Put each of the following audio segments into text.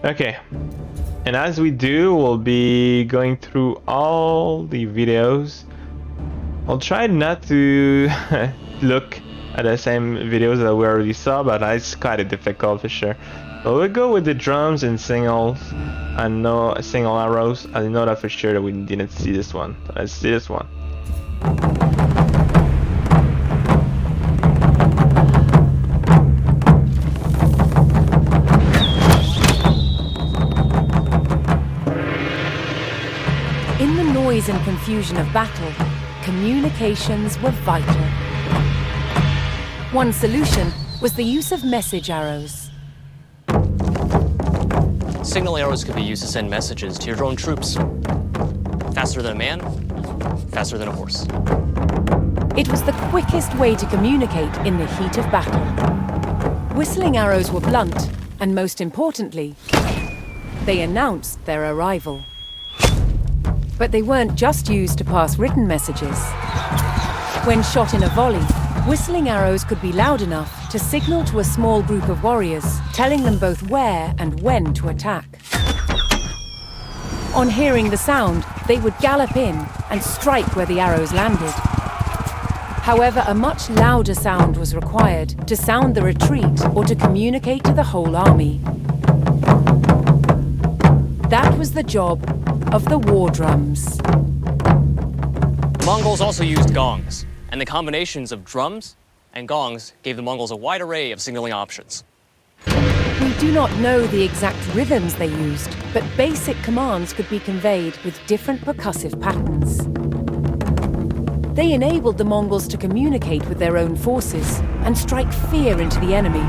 Okay, and as we do, we'll be going through all the videos. I'll try not to look at the same videos that we already saw, but it's kind of difficult for sure. So we'll go with the drums and singles. I know single arrows. I know that for sure that we didn't see this one. So let's see this one. In the noise and confusion of battle, communications were vital. One solution was the use of message arrows. Signal arrows could be used to send messages to your drone troops. Faster than a man, faster than a horse. It was the quickest way to communicate in the heat of battle. Whistling arrows were blunt, and most importantly, they announced their arrival. But they weren't just used to pass written messages. When shot in a volley, whistling arrows could be loud enough to signal to a small group of warriors, telling them both where and when to attack. On hearing the sound, they would gallop in and strike where the arrows landed. However, a much louder sound was required to sound the retreat or to communicate to the whole army. That was the job of the war drums. Mongols also used gongs, and the combinations of drums and gongs gave the Mongols a wide array of signaling options. We do not know the exact rhythms they used, but basic commands could be conveyed with different percussive patterns. They enabled the Mongols to communicate with their own forces and strike fear into the enemy.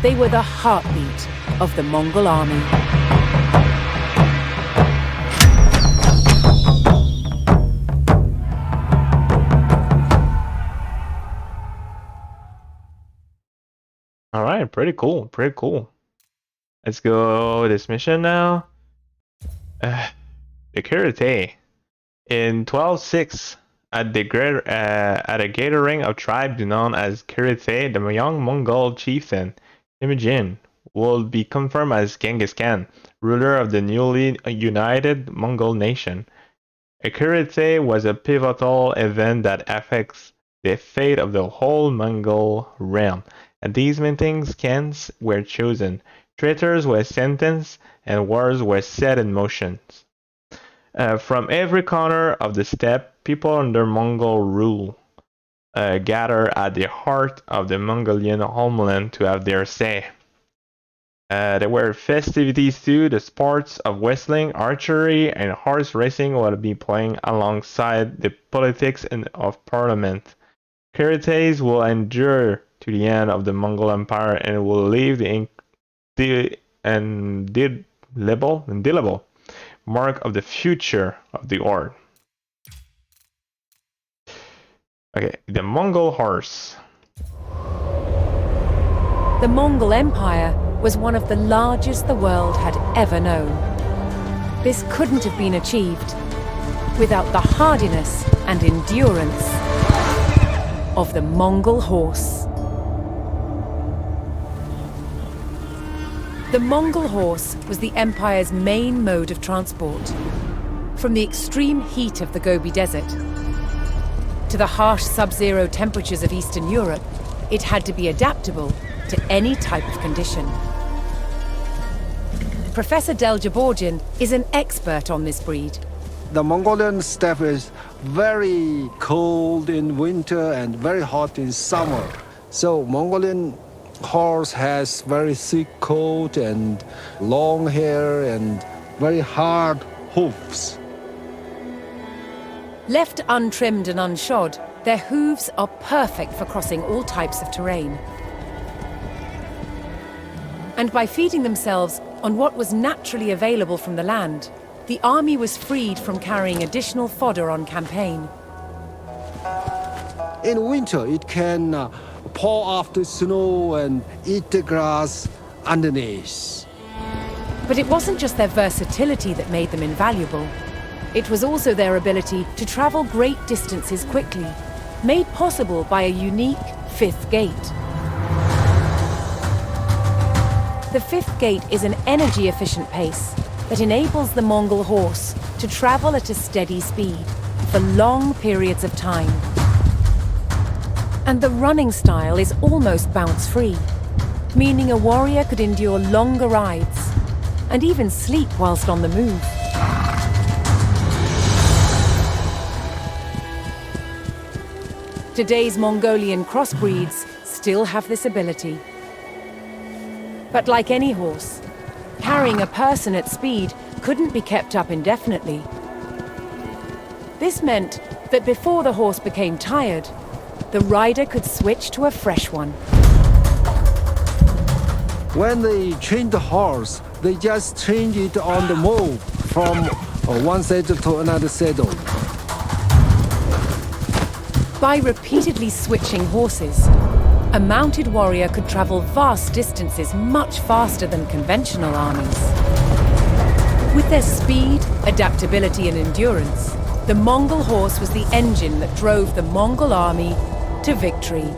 They were the heartbeat of the Mongol army. All right, pretty cool, pretty cool. Let's go this mission now. The Kirite. In 1206, at a gathering of tribes known as Kirite, the young Mongol chieftain Temujin will be confirmed as Genghis Khan, ruler of the newly united Mongol nation. A Kirite was a pivotal event that affects the fate of the whole Mongol realm. At these meetings, Khans were chosen, traitors were sentenced, and wars were set in motion. From every corner of the steppe, people under Mongol rule gather at the heart of the Mongolian homeland to have their say. There were festivities too. The sports of wrestling, archery, and horse racing will be playing alongside the politics of parliament. Kirites will endure to the end of the Mongol Empire and will leave the indelible mark of the future of the Horde. Okay, the Mongol Horse. The Mongol Empire was one of the largest the world had ever known. This couldn't have been achieved without the hardiness and endurance of the Mongol Horse. The Mongol Horse was the Empire's main mode of transport. From the extreme heat of the Gobi Desert to the harsh sub-zero temperatures of Eastern Europe, it had to be adaptable to any type of condition. Professor Del Jaborgian is an expert on this breed. The Mongolian steppe is very cold in winter and very hot in summer. So Mongolian horse has very thick coat and long hair and very hard hoofs. Left untrimmed and unshod, their hooves are perfect for crossing all types of terrain. And by feeding themselves on what was naturally available from the land, the army was freed from carrying additional fodder on campaign. In winter, it can paw off the snow and eat the grass underneath. But it wasn't just their versatility that made them invaluable. It was also their ability to travel great distances quickly, made possible by a unique fifth gate. The fifth gate is an energy-efficient pace that enables the Mongol horse to travel at a steady speed for long periods of time. And the running style is almost bounce-free, meaning a warrior could endure longer rides and even sleep whilst on the move. Today's Mongolian crossbreeds still have this ability. But like any horse, carrying a person at speed couldn't be kept up indefinitely. This meant that before the horse became tired, the rider could switch to a fresh one. When they train the horse, they just change it on the move from one saddle to another saddle. By repeatedly switching horses, a mounted warrior could travel vast distances much faster than conventional armies. With their speed, adaptability, and endurance, the Mongol horse was the engine that drove the Mongol army to victory.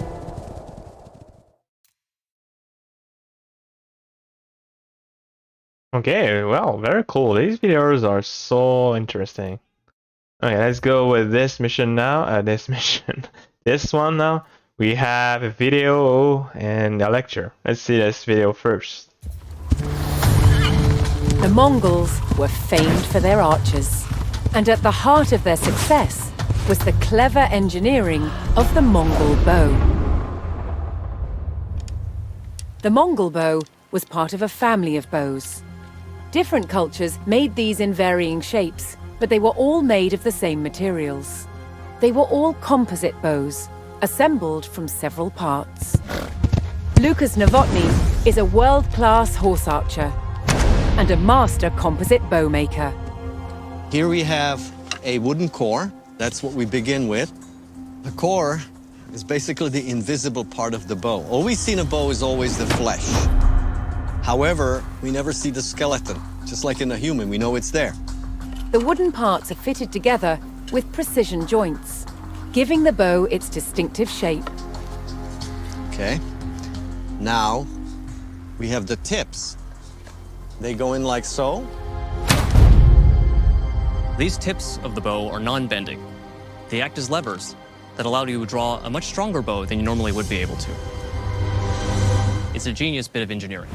Okay, well, very cool. These videos are so interesting. Okay, let's go with this mission now. This one now. We have a video and a lecture. Let's see this video first. The Mongols were famed for their archers, and at the heart of their success was the clever engineering of the Mongol bow. The Mongol bow was part of a family of bows. Different cultures made these in varying shapes, but they were all made of the same materials. They were all composite bows, assembled from several parts. Lucas Novotny is a world-class horse archer and a master composite bow maker. Here we have a wooden core. That's what we begin with. The core is basically the invisible part of the bow. All we see in a bow is always the flesh. However, we never see the skeleton. Just like in a human, we know it's there. The wooden parts are fitted together with precision joints, giving the bow its distinctive shape. Okay. Now, we have the tips. They go in like so. These tips of the bow are non-bending. They act as levers that allow you to draw a much stronger bow than you normally would be able to. It's a genius bit of engineering.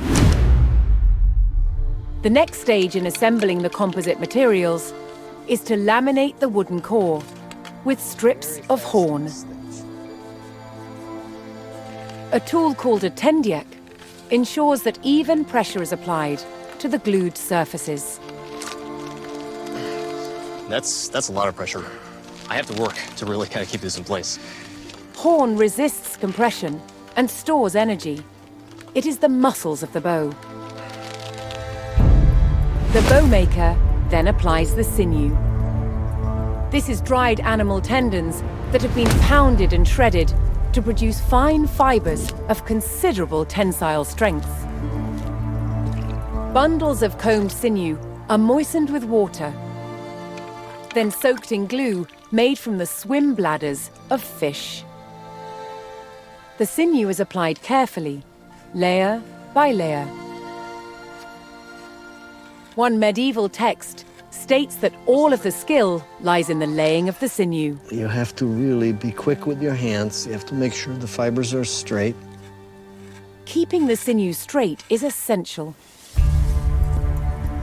The next stage in assembling the composite materials is to laminate the wooden core with strips of horn. A tool called a tendiek ensures that even pressure is applied to the glued surfaces. That's a lot of pressure. I have to work to really kind of keep this in place. Horn resists compression and stores energy. It is the muscles of the bow. The bowmaker then applies the sinew. This is dried animal tendons that have been pounded and shredded to produce fine fibers of considerable tensile strength. Bundles of combed sinew are moistened with water, then soaked in glue made from the swim bladders of fish. The sinew is applied carefully, layer by layer. One medieval text states that all of the skill lies in the laying of the sinew. You have to really be quick with your hands. You have to make sure the fibers are straight. Keeping the sinew straight is essential.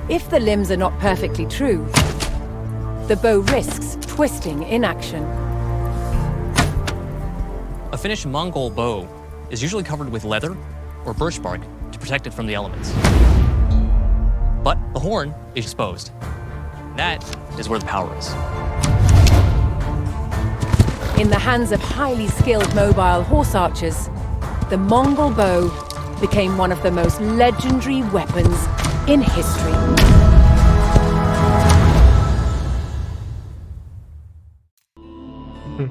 If the limbs are not perfectly true, the bow risks twisting in action. A finished Mongol bow is usually covered with leather or birch bark to protect it from the elements. But the horn is exposed. That is where the power is. In the hands of highly skilled mobile horse archers, the Mongol bow became one of the most legendary weapons in history.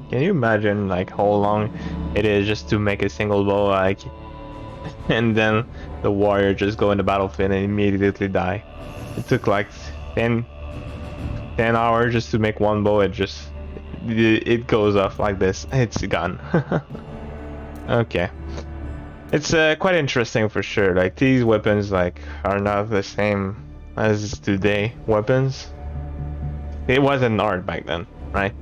Can you imagine like how long it is just to make a single bow, like, and then the warrior just go in the battlefield and immediately die? It took like 10 hours just to make one bow. It goes off like this. It's gone. Okay. It's quite interesting for sure. Like these weapons like are not the same as today weapons. It wasn't art back then, right?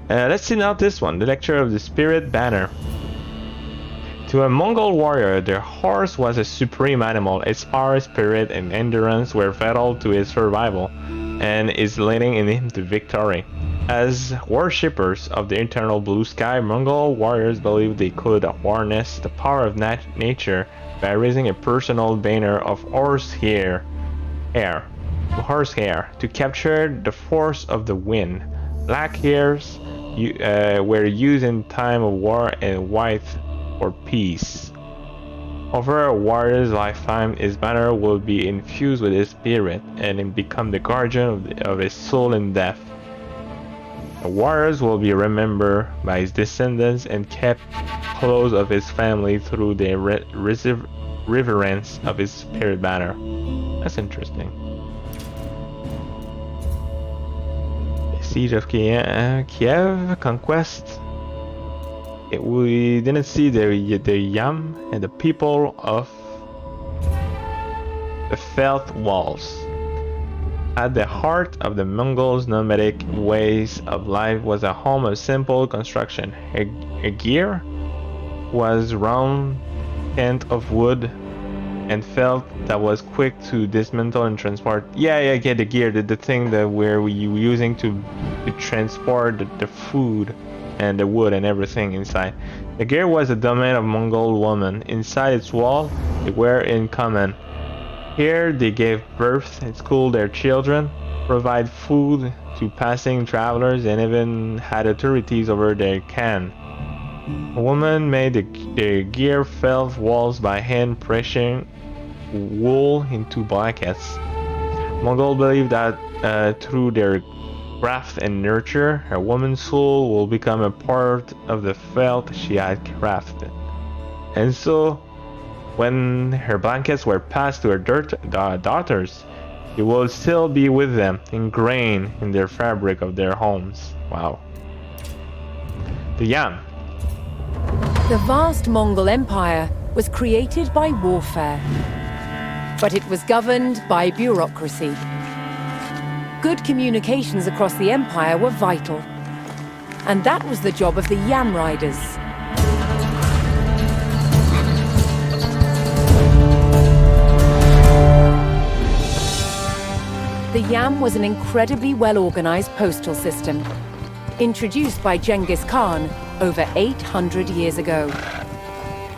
Let's see now this one, the lecture of the spirit banner. To a Mongol warrior, the horse was a supreme animal. Its power, spirit, and endurance were vital to his survival, and is leading in him to victory. As worshippers of the eternal blue sky, Mongol warriors believed they could harness the power of nature by raising a personal banner of horsehair to capture the force of the wind. Black hairs were used in time of war and white for peace. Over a warrior's lifetime, his banner will be infused with his spirit and become the guardian of his soul in death. The warriors will be remembered by his descendants and kept close of his family through their reverence of his spirit banner. That's interesting. Siege of Kiev, conquest. We didn't see the Yam and the people of the Felt Walls. At the heart of the Mongols' nomadic ways of life was a home of simple construction. A gear was round tent of wood and felt that was quick to dismantle and transport. Yeah, the gear, the thing that we're using to transport the food and the wood and everything inside. The gear was the domain of Mongol women. Inside its wall, they were in common. Here they gave birth and schooled their children, provide food to passing travelers, and even had authorities over their clan. A woman made the gear felt walls by hand, pressing wool into blankets. Mongol believed that through their craft and nurture, a woman's soul will become a part of the felt she had crafted. And so, when her blankets were passed to her daughters, it will still be with them, ingrained in their fabric of their homes. Wow. The Yam. The vast Mongol Empire was created by warfare, but it was governed by bureaucracy. Good communications across the empire were vital, and that was the job of the Yam Riders. The Yam was an incredibly well-organized postal system, introduced by Genghis Khan over 800 years ago.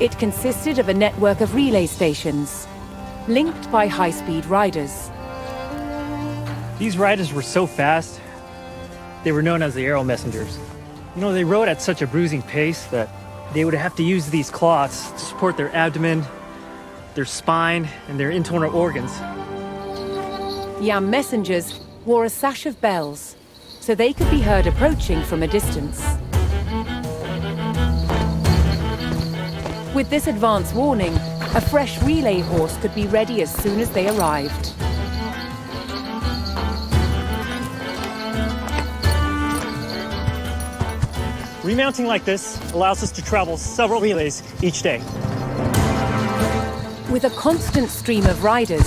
It consisted of a network of relay stations, linked by high-speed riders. These riders were so fast, they were known as the arrow messengers. You know, they rode at such a bruising pace that they would have to use these cloths to support their abdomen, their spine, and their internal organs. Yam messengers wore a sash of bells, so they could be heard approaching from a distance. With this advance warning, a fresh relay horse could be ready as soon as they arrived. Remounting like this allows us to travel several relays each day. With a constant stream of riders,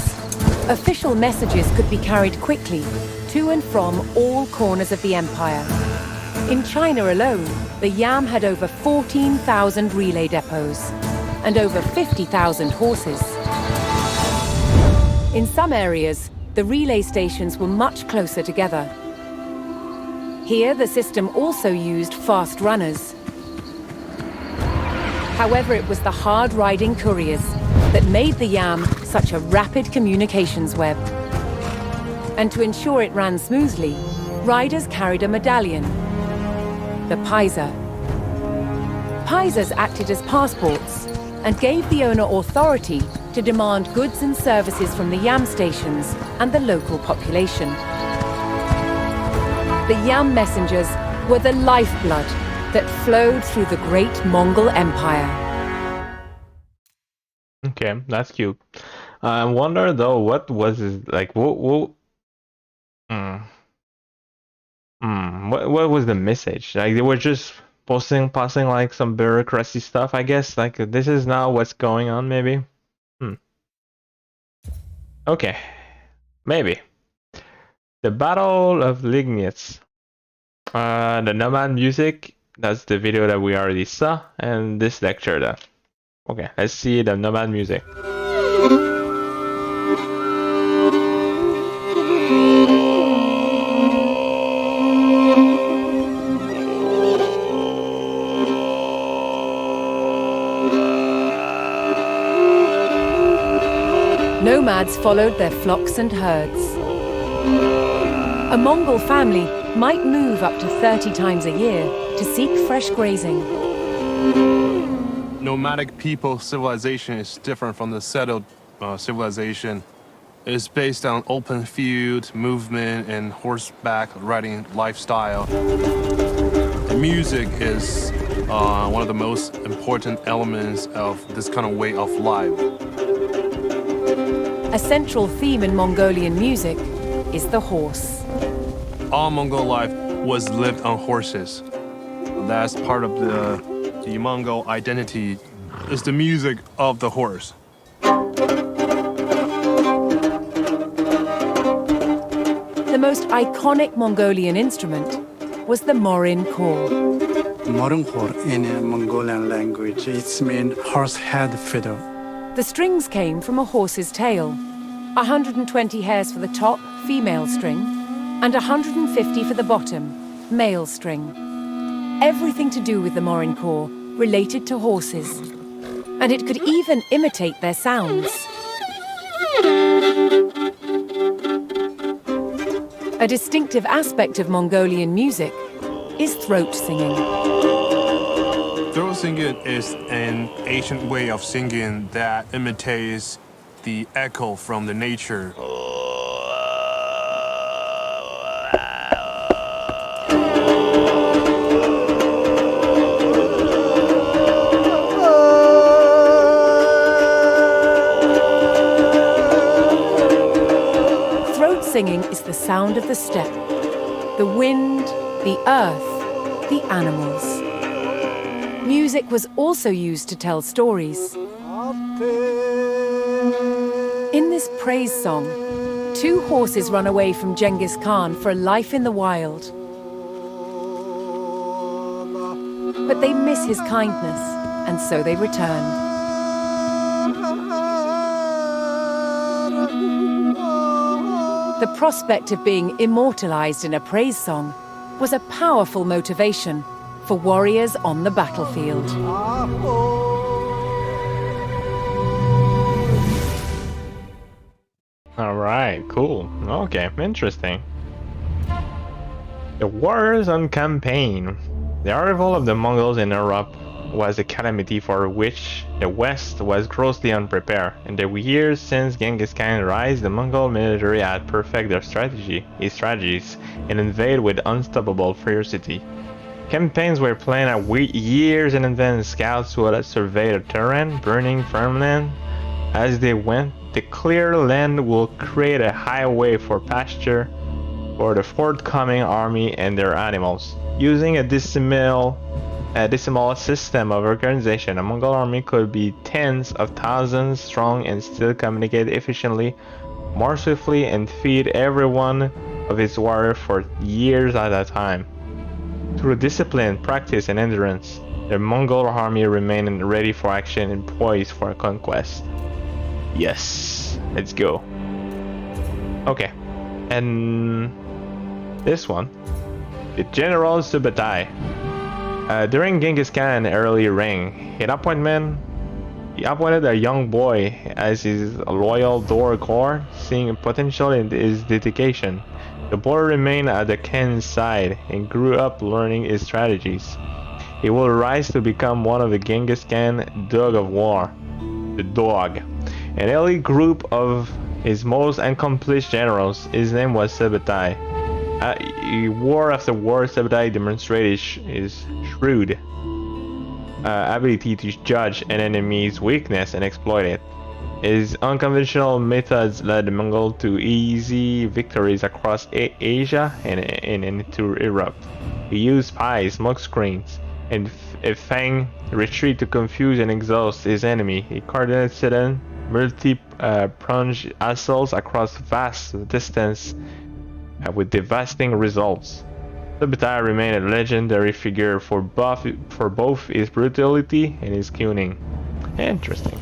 official messages could be carried quickly to and from all corners of the empire. In China alone, the Yam had over 14,000 relay depots and over 50,000 horses. In some areas, the relay stations were much closer together. Here, the system also used fast runners. However, it was the hard-riding couriers that made the Yam such a rapid communications web. And to ensure it ran smoothly, riders carried a medallion, the paisa. Paisas acted as passports and gave the owner authority to demand goods and services from the Yam stations and the local population. The Yam messengers were the lifeblood that flowed through the great Mongol Empire. Okay, that's cute. I wonder though, what was his, like, what was the message? Like, they were just posting like some bureaucracy stuff, I guess. Like this is not what's going on, maybe. Okay, maybe. The Battle of Lignitz. The Nomad music, that's the video that we already saw, and this lecture that. Okay, let's see the Nomad music. Nomads followed their flocks and herds. A Mongol family might move up to 30 times a year to seek fresh grazing. Nomadic people civilization is different from the settled civilization. It's based on open field movement and horseback riding lifestyle. The music is one of the most important elements of this kind of way of life. A central theme in Mongolian music is the horse. All Mongol life was lived on horses. That's part of the Mongol identity, is the music of the horse. The most iconic Mongolian instrument was the morin khor. Morin khor in a Mongolian language, it's mean horse head fiddle. The strings came from a horse's tail. 120 hairs for the top, female string, and 150 for the bottom, male string. Everything to do with the morin khor related to horses, and it could even imitate their sounds. A distinctive aspect of Mongolian music is throat singing. Throat singing is an ancient way of singing that imitates the echo from the nature. Throat singing is the sound of the steppe, the wind, the earth, the animals. Music was also used to tell stories. In this praise song, two horses run away from Genghis Khan for a life in the wild. But they miss his kindness, and so they return. The prospect of being immortalized in a praise song was a powerful motivation for warriors on the battlefield. Alright, cool. Okay, interesting. The Warzone Campaign. The arrival of the Mongols in Europe was a calamity for which the West was grossly unprepared. In the years since Genghis Khan's rise, the Mongol military had perfected their strategies and invaded with unstoppable ferocity. Campaigns were planned years in advance. Scouts would survey the terrain, burning farmland as they went. The clear land will create a highway for pasture for the forthcoming army and their animals. Using a decimal system of organization, a Mongol army could be tens of thousands strong and still communicate efficiently, more swiftly, and feed every one of its warriors for years at a time. Through discipline, practice, and endurance, the Mongol army remained ready for action and poised for conquest. Yes, let's go. Okay, and this one, the General Subutai. During Genghis Khan's early reign, he appointed a young boy as his loyal door guard, seeing potential in his dedication. The boy remained at the Khan's side and grew up learning his strategies. He will rise to become one of the Genghis Khan's Dog of War, the Dog, an elite group of his most accomplished generals. His name was Subutai. War after war, Subutai demonstrated his shrewd ability to judge an enemy's weakness and exploit it. His unconventional methods led the Mongols to easy victories across Asia and into Europe. He used spies, smoke screens, and if Fang retreat to confuse and exhaust his enemy. He coordinated multi-pronged assaults across vast distance with devastating results. Subutai remained a legendary figure for both his brutality and his cunning. Interesting.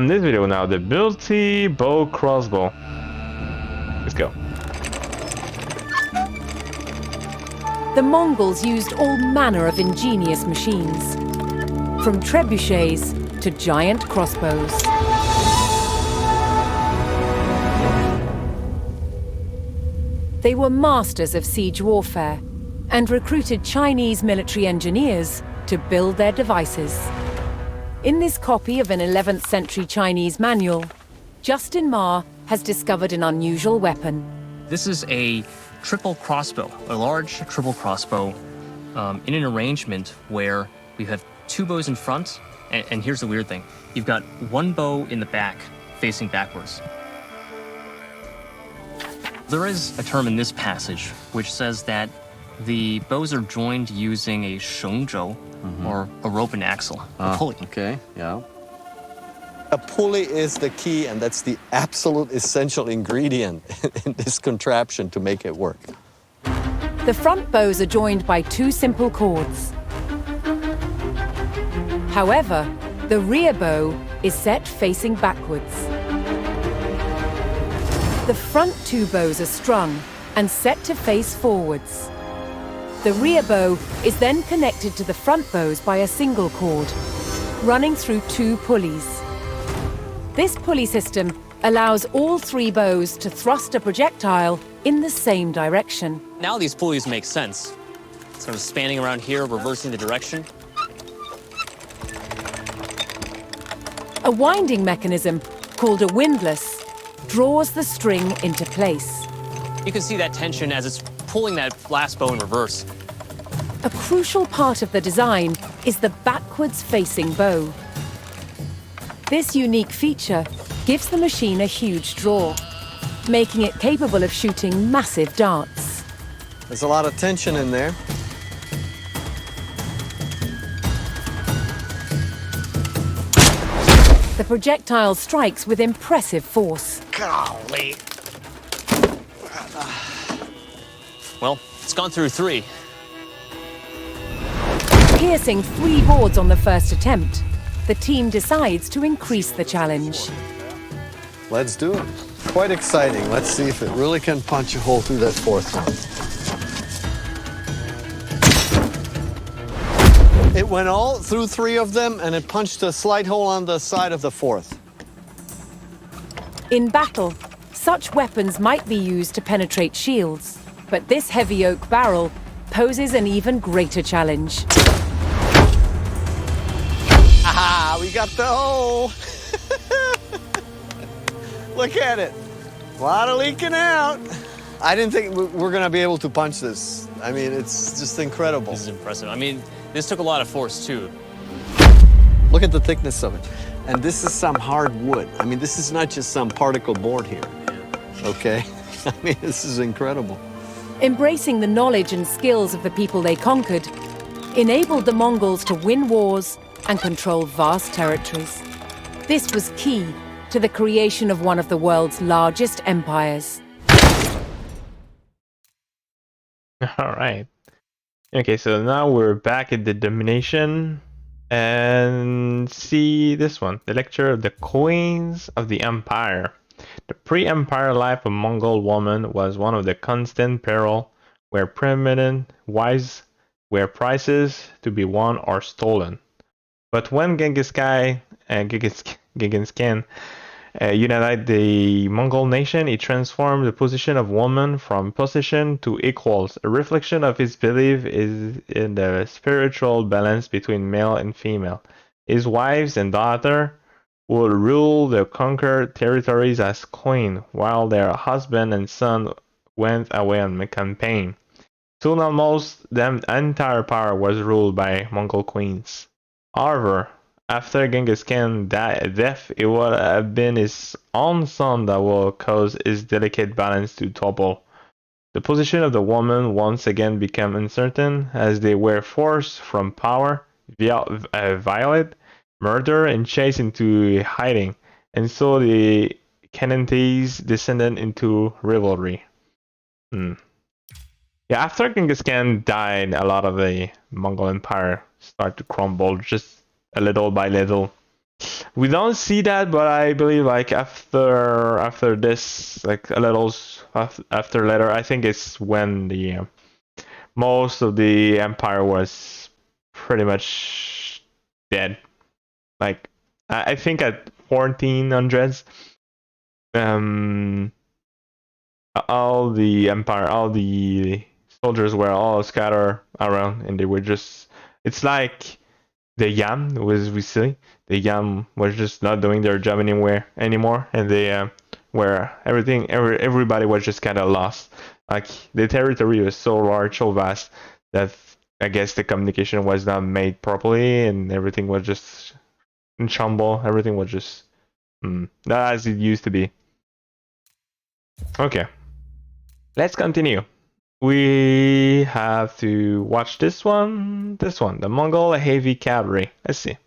This video now, the multi-bow crossbow. Let's go. The Mongols used all manner of ingenious machines, from trebuchets to giant crossbows. They were masters of siege warfare and recruited Chinese military engineers to build their devices. In this copy of an 11th century Chinese manual, Justin Ma has discovered an unusual weapon. This is a triple crossbow, a large triple crossbow in an arrangement where we have two bows in front, and here's the weird thing. You've got one bow in the back, facing backwards. There is a term in this passage which says that the bows are joined using a shengzhou, or a rope and axle, a pulley. Okay, yeah. A pulley is the key, and that's the absolute essential ingredient in this contraption to make it work. The front bows are joined by two simple cords. However, the rear bow is set facing backwards. The front two bows are strung and set to face forwards. The rear bow is then connected to the front bows by a single cord, running through two pulleys. This pulley system allows all three bows to thrust a projectile in the same direction. Now these pulleys make sense. Sort of spanning around here, reversing the direction. A winding mechanism, called a windlass, draws the string into place. You can see that tension as it's pulling that last bow in reverse. A crucial part of the design is the backwards-facing bow. This unique feature gives the machine a huge draw, making it capable of shooting massive darts. There's a lot of tension in there. The projectile strikes with impressive force. Golly. Well, it's gone through three. Piercing 3 boards on the first attempt, the team decides to increase the challenge. Let's do it. Quite exciting. Let's see if it really can punch a hole through that fourth one. It went all through 3 of them, and it punched a slight hole on the side of the fourth. In battle, such weapons might be used to penetrate shields, but this heavy oak barrel poses an even greater challenge. Aha, we got the hole. Look at it. A lot of leaking out. I didn't think we're going to be able to punch this. I mean, it's just incredible. This is impressive. I mean, this took a lot of force, too. Look at the thickness of it. And this is some hard wood. I mean, this is not just some particle board here. Okay? I mean, this is incredible. Embracing the knowledge and skills of the people they conquered enabled the Mongols to win wars and control vast territories. This was key to the creation of one of the world's largest empires. All right. Okay, so now we're back at the domination and see this one, the lecture of the Queens of the Empire. The pre-empire life of Mongol woman was one of the constant peril where preeminent wives were prizes to be won or stolen. But when Genghis Khan united the Mongol nation, he transformed the position of woman from possession to equals, a reflection of his belief is in the spiritual balance between male and female. His wives and daughter would rule the conquered territories as queen, while their husband and son went away on a campaign. Soon almost the entire power was ruled by Mongol queens. However, after Genghis Khan's death, it would have been his own son that will cause his delicate balance to topple. The position of the woman once again became uncertain as they were forced from power, violate, murder, and chased into hiding, and so the Khanate descended into rivalry. Yeah, after Genghis Khan died, a lot of the Mongol Empire started to crumble just a little by little. We don't see that, but I believe like after this, like a little after later, I think it's when the most of the empire was pretty much dead. Like I think at 1400s, all the empire, all the soldiers were all scattered around, and they were just. It's like the Yam was recently. The Yam was just not doing their job anymore, and they where everybody was just kind of lost. Like the territory was so large, so vast that I guess the communication was not made properly, and everything was just in shambles. Everything was just not as it used to be. Okay, let's continue. We have to watch this one, the Mongol Heavy Cavalry. Let's see.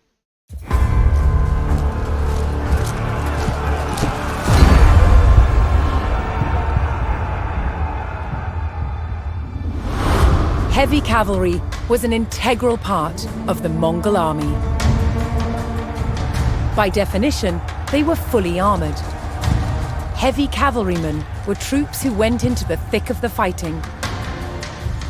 Heavy cavalry was an integral part of the Mongol army. By definition, they were fully armored. Heavy cavalrymen were troops who went into the thick of the fighting.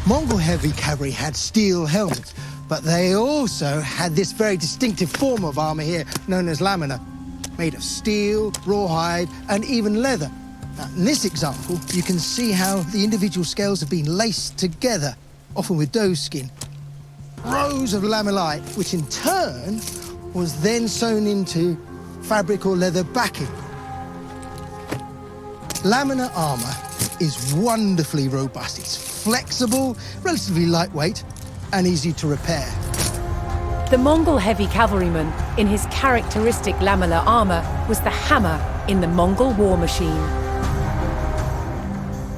Mongol heavy cavalry had steel helmets, but they also had this very distinctive form of armor here, known as lamina, made of steel, rawhide, and even leather. Now, in this example, you can see how the individual scales have been laced together, often with doe skin. Rows of lamellae, which in turn was then sewn into fabric or leather backing. Lamina armor is wonderfully robust. It's flexible, relatively lightweight, and easy to repair. The Mongol heavy cavalryman, in his characteristic lamellar armor, was the hammer in the Mongol war machine.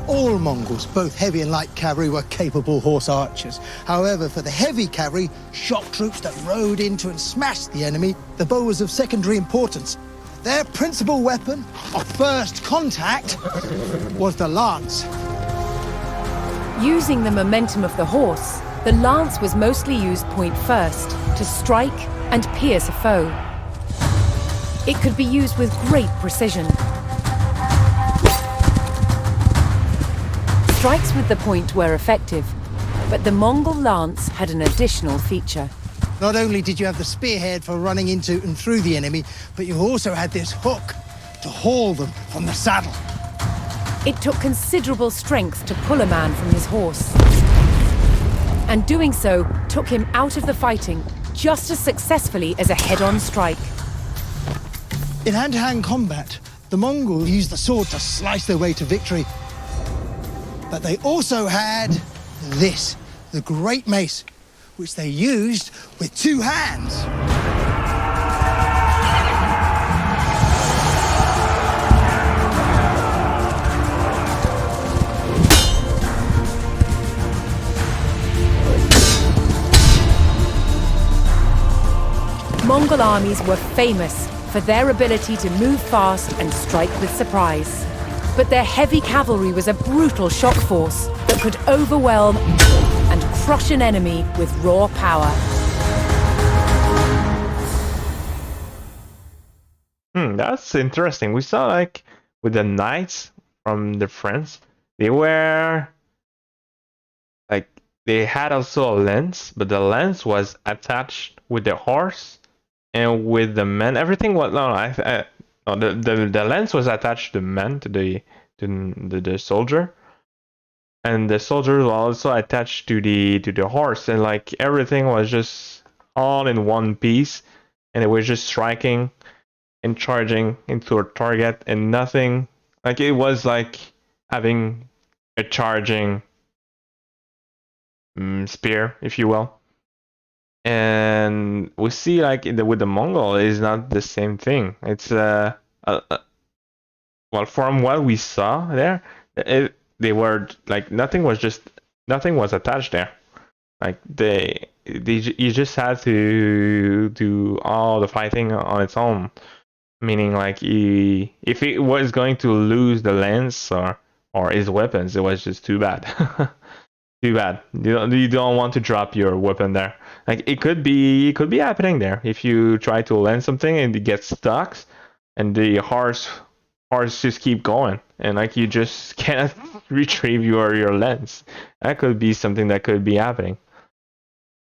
All Mongols, both heavy and light cavalry, were capable horse archers. However, for the heavy cavalry, shock troops that rode into and smashed the enemy, the bow was of secondary importance. Their principal weapon of first contact was the lance. Using the momentum of the horse, the lance was mostly used point first to strike and pierce a foe. It could be used with great precision. Strikes with the point were effective, but the Mongol lance had an additional feature. Not only did you have the spearhead for running into and through the enemy, but you also had this hook to haul them from the saddle. It took considerable strength to pull a man from his horse. And doing so took him out of the fighting just as successfully as a head-on strike. In hand-to-hand combat, the Mongols used the sword to slice their way to victory. But they also had this, the great mace, which they used with two hands. Mongol armies were famous for their ability to move fast and strike with surprise. But their heavy cavalry was a brutal shock force that could overwhelm and crush an enemy with raw power. That's interesting. We saw like with the knights from the French, they were like they had also a lance, but the lance was attached with the horse and with the men. Everything was the lance was attached to the man, to the soldier, and the soldier was also attached to the horse, and like everything was just all in one piece, and it was just striking and charging into a target, and nothing like it was like having a charging spear, if you will. And we see like with the Mongol is not the same thing. It's well, from what we saw there, they were like nothing was attached there. Like you just had to do all the fighting on its own. Meaning, like, if it was going to lose the lance or his weapons, it was just too bad. Too bad. You don't want to drop your weapon there. Like, it could be happening there if you try to land something and it gets stuck, and the horse just keep going, and like you just can't retrieve your lens. That could be something that could be happening.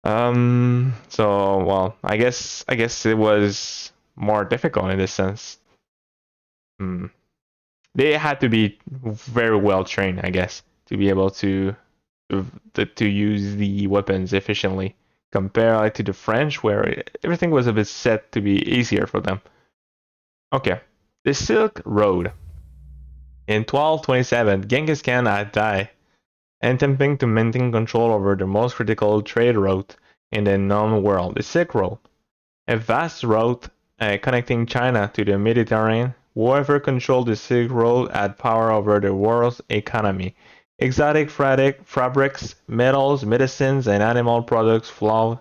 So, well, I guess it was more difficult in this sense. They had to be very well trained, I guess, to be able to use the weapons efficiently, compared to the French, where everything was a bit set to be easier for them. Okay, the Silk Road. In 1227, Genghis Khan had died, attempting to maintain control over the most critical trade route in the known world, the Silk Road, a vast route connecting China to the Mediterranean. Whoever controlled the Silk Road had power over the world's economy. Exotic fabrics, metals, medicines, and animal products flowed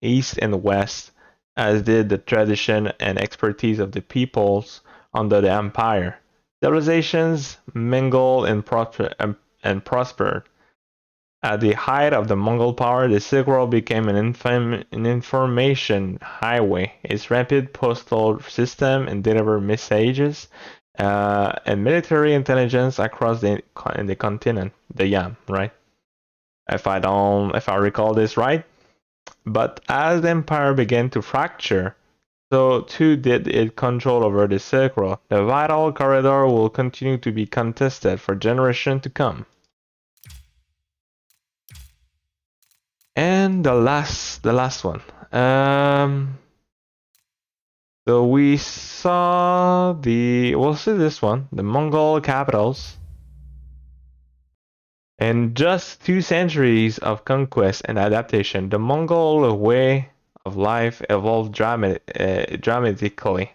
east and west, as did the tradition and expertise of the peoples under the empire. Civilizations mingled and prospered. At the height of the Mongol power, the Silk Road became an information highway. Its rapid postal system and delivered messages and military intelligence across the continent, the Yam, right? If I recall this right. But as the empire began to fracture, so too did its control over the Silk Road. The vital corridor will continue to be contested for generations to come. And the last one. So we'll see this one, the Mongol capitals. In just 2 centuries of conquest and adaptation, the Mongol way of life evolved dramatically.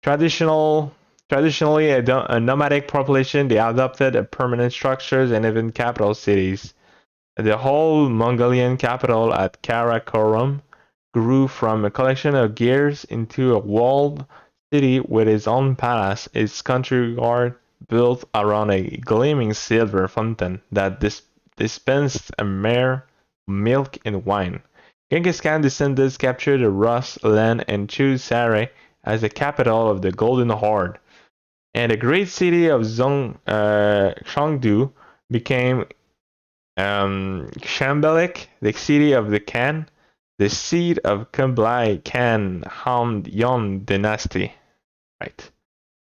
Traditionally a nomadic population, they adopted permanent structures and even capital cities. The whole Mongolian capital at Karakorum grew from a collection of gears into a walled city with its own palace, its country guard built around a gleaming silver fountain that dispensed a mere milk and wine. Genghis Khan descendants captured the Rus land and chose Saray as the capital of the Golden Horde, and the great city of Chengdu became Shambalik, the city of the Khan, the seat of Kublai Khan Han dynasty. Right.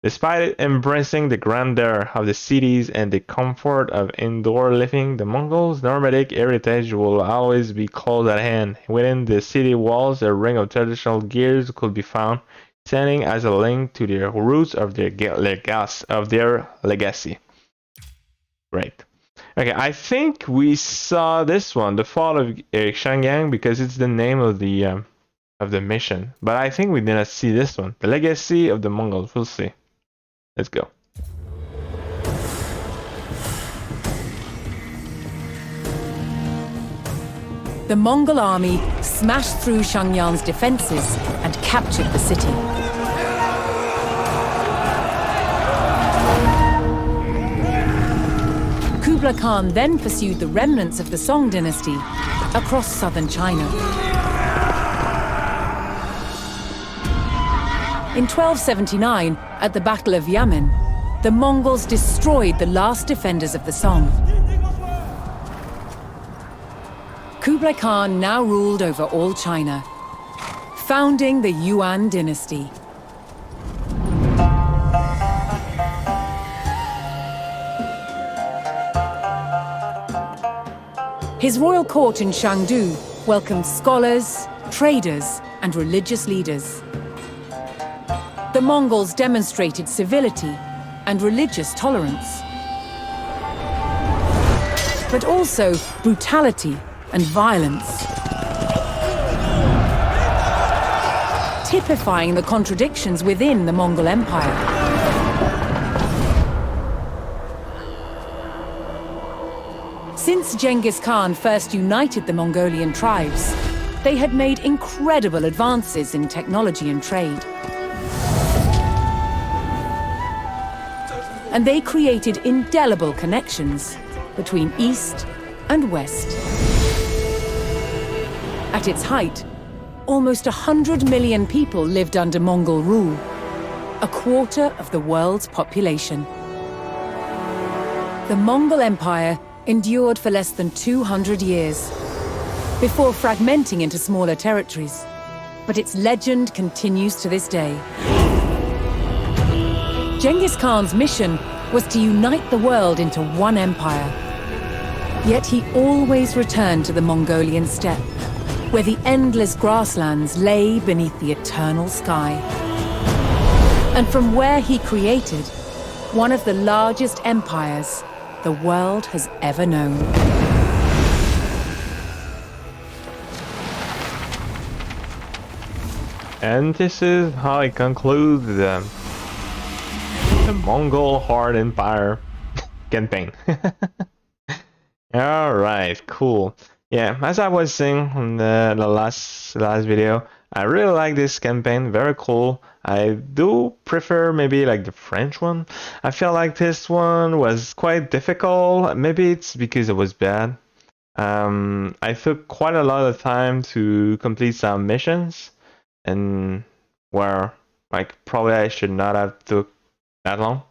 Despite embracing the grandeur of the cities and the comfort of indoor living, the Mongols' nomadic heritage will always be close at hand. Within the city walls, a ring of traditional gears could be found, standing as a link to the roots of their legacy. Great. Okay, I think we saw this one, the fall of Shangyang, because it's the name of the mission. But I think we didn't see this one, the legacy of the Mongols. We'll see. Let's go. The Mongol army smashed through Shangyang's defenses and captured the city. Kublai Khan then pursued the remnants of the Song dynasty across southern China. In 1279, at the Battle of Yamen, the Mongols destroyed the last defenders of the Song. Kublai Khan now ruled over all China, founding the Yuan dynasty. His royal court in Chengdu welcomed scholars, traders, and religious leaders. The Mongols demonstrated civility and religious tolerance, but also brutality and violence, typifying the contradictions within the Mongol Empire. Since Genghis Khan first united the Mongolian tribes, they had made incredible advances in technology and trade. And they created indelible connections between East and West. At its height, almost 100 million people lived under Mongol rule, a quarter of the world's population. The Mongol Empire endured for less than 200 years, before fragmenting into smaller territories. But its legend continues to this day. Genghis Khan's mission was to unite the world into one empire. Yet he always returned to the Mongolian steppe, where the endless grasslands lay beneath the eternal sky. And from where he created one of the largest empires the world has ever known. And this is how I conclude the Mongol Horse Empire campaign. Alright, cool. Yeah, as I was saying on the last video, I really like this campaign, very cool. I do prefer maybe like the French one. I feel like this one was quite difficult. Maybe it's because it was bad. I took quite a lot of time to complete some missions, and where like probably I should not have took that long.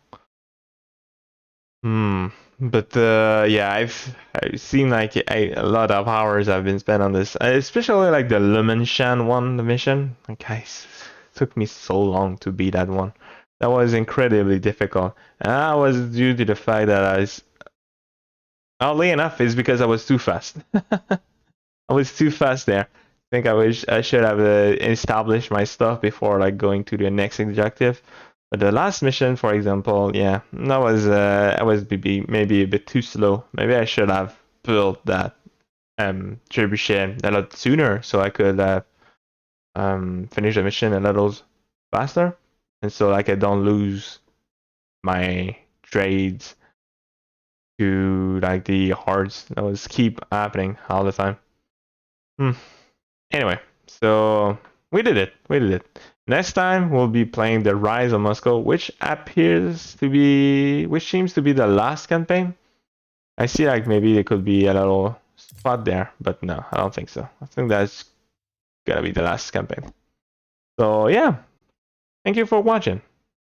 But yeah, I've seen like a lot of hours have been spent on this, especially like the Lumanshan one, the mission. Like, guys, it took me so long to beat that one. That was incredibly difficult, and that was due to the fact that I was, oddly enough, is because I was too fast. I was too fast there. I think I should have established my stuff before like going to the next objective. But the last mission, for example, yeah, that was I was maybe a bit too slow. Maybe I should have built that trebuchet a lot sooner, so I could finish the mission a little faster, and so like I don't lose my trades to like the hordes. That was keep happening all the time. Anyway, so we did it. Next time we'll be playing the Rise of Moscow, which seems to be the last campaign. I see like maybe there could be a little spot there, but no, I don't think so. I think that's gonna be the last campaign. So yeah, thank you for watching.